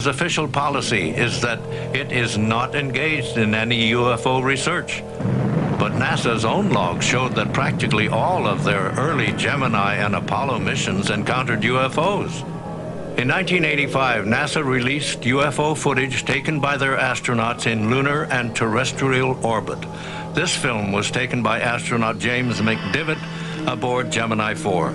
NASA's official policy is that it is not engaged in any UFO research. But NASA's own logs showed that practically all of their early Gemini and Apollo missions encountered UFOs. In 1985, NASA released UFO footage taken by their astronauts in lunar and terrestrial orbit. This film was taken by astronaut James McDivitt aboard Gemini 4.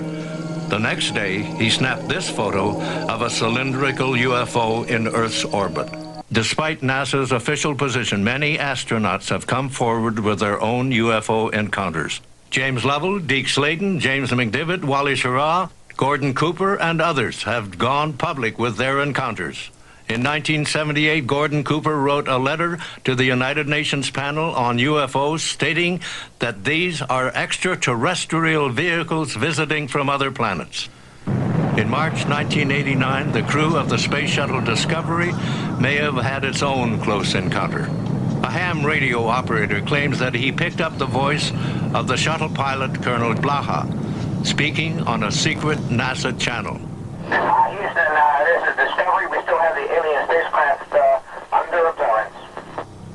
The next day, he snapped this photo of a cylindrical UFO in Earth's orbit. Despite NASA's official position, many astronauts have come forward with their own UFO encounters. James Lovell, Deke Slayton, James McDivitt, Wally Schirra, Gordon Cooper, and others have gone public with their encounters. In 1978, Gordon Cooper wrote a letter to the United Nations panel on UFOs stating that these are extraterrestrial vehicles visiting from other planets. In March 1989, the crew of the Space Shuttle Discovery may have had its own close encounter. A ham radio operator claims that he picked up the voice of the shuttle pilot, Colonel Blaha, speaking on a secret NASA channel. Houston, this is Discovery. We still have the alien spacecraft under appearance.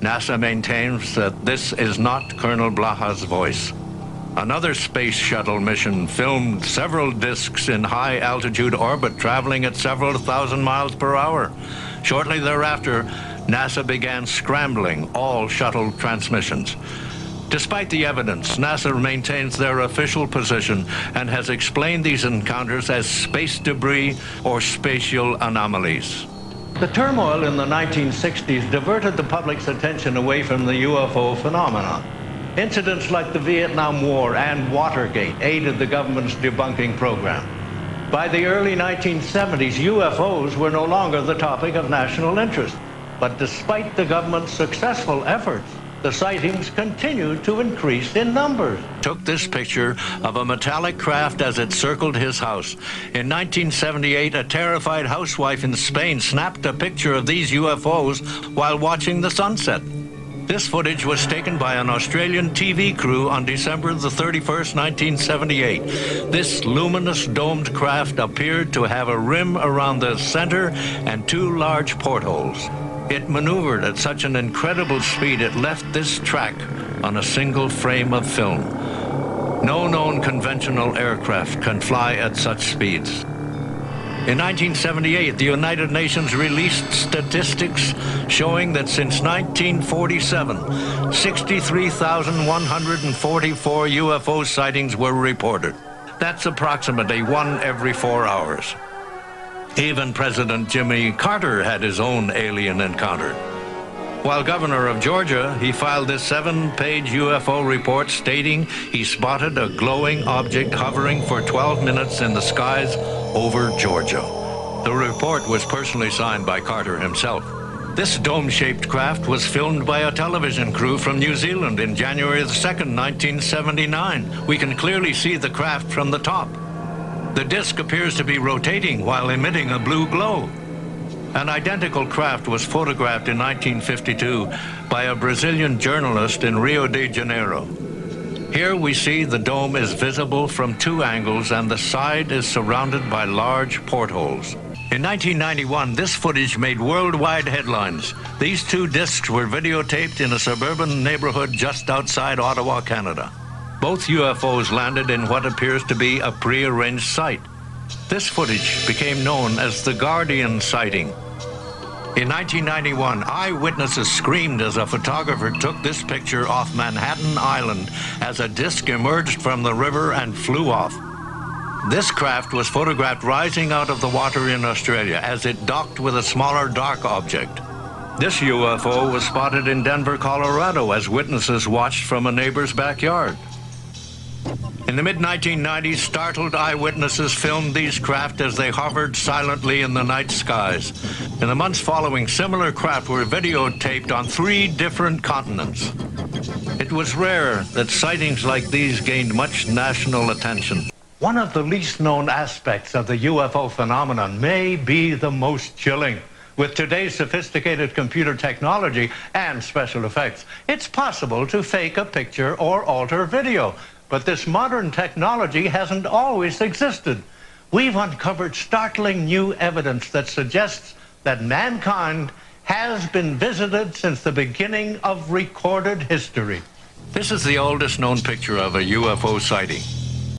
NASA maintains that this is not Colonel Blaha's voice. Another space shuttle mission filmed several disks in high-altitude orbit traveling at several thousand miles per hour. Shortly thereafter, NASA began scrambling all shuttle transmissions. Despite the evidence, NASA maintains their official position and has explained these encounters as space debris or spatial anomalies. The turmoil in the 1960s diverted the public's attention away from the UFO phenomenon. Incidents like the Vietnam War and Watergate aided the government's debunking program. By the early 1970s, UFOs were no longer the topic of national interest. But despite the government's successful efforts, the sightings continued to increase in numbers. Took this picture of a metallic craft as it circled his house. In 1978, a terrified housewife in Spain snapped a picture of these UFOs while watching the sunset. This footage was taken by an Australian TV crew on December the 31st, 1978. This luminous domed craft appeared to have a rim around the center and two large portholes. It maneuvered at such an incredible speed it left this track on a single frame of film. No known conventional aircraft can fly at such speeds. In 1978, the United Nations released statistics showing that since 1947, 63,144 UFO sightings were reported. That's approximately one every 4 hours. Even President Jimmy Carter had his own alien encounter. While governor of Georgia, he filed this 7-page UFO report stating he spotted a glowing object hovering for 12 minutes in the skies over Georgia. The report was personally signed by Carter himself. This dome-shaped craft was filmed by a television crew from New Zealand in January 2nd, 1979. We can clearly see the craft from the top. The disk appears to be rotating while emitting a blue glow. An identical craft was photographed in 1952 by a Brazilian journalist in Rio de Janeiro. Here we see the dome is visible from two angles and the side is surrounded by large portholes. In 1991, this footage made worldwide headlines. These two discs were videotaped in a suburban neighborhood just outside Ottawa, Canada. Both UFOs landed in what appears to be a prearranged site. This footage became known as the Guardian sighting. In 1991, eyewitnesses screamed as a photographer took this picture off Manhattan Island as a disc emerged from the river and flew off. This craft was photographed rising out of the water in Australia as it docked with a smaller dark object. This UFO was spotted in Denver, Colorado, as witnesses watched from a neighbor's backyard. In the mid-1990s, startled eyewitnesses filmed these craft as they hovered silently in the night skies. In the months following, similar craft were videotaped on 3 different continents. It was rare that sightings like these gained much national attention. One of the least known aspects of the UFO phenomenon may be the most chilling. With today's sophisticated computer technology and special effects, it's possible to fake a picture or alter video. But this modern technology hasn't always existed. We've uncovered startling new evidence that suggests that mankind has been visited since the beginning of recorded history. This is the oldest known picture of a UFO sighting.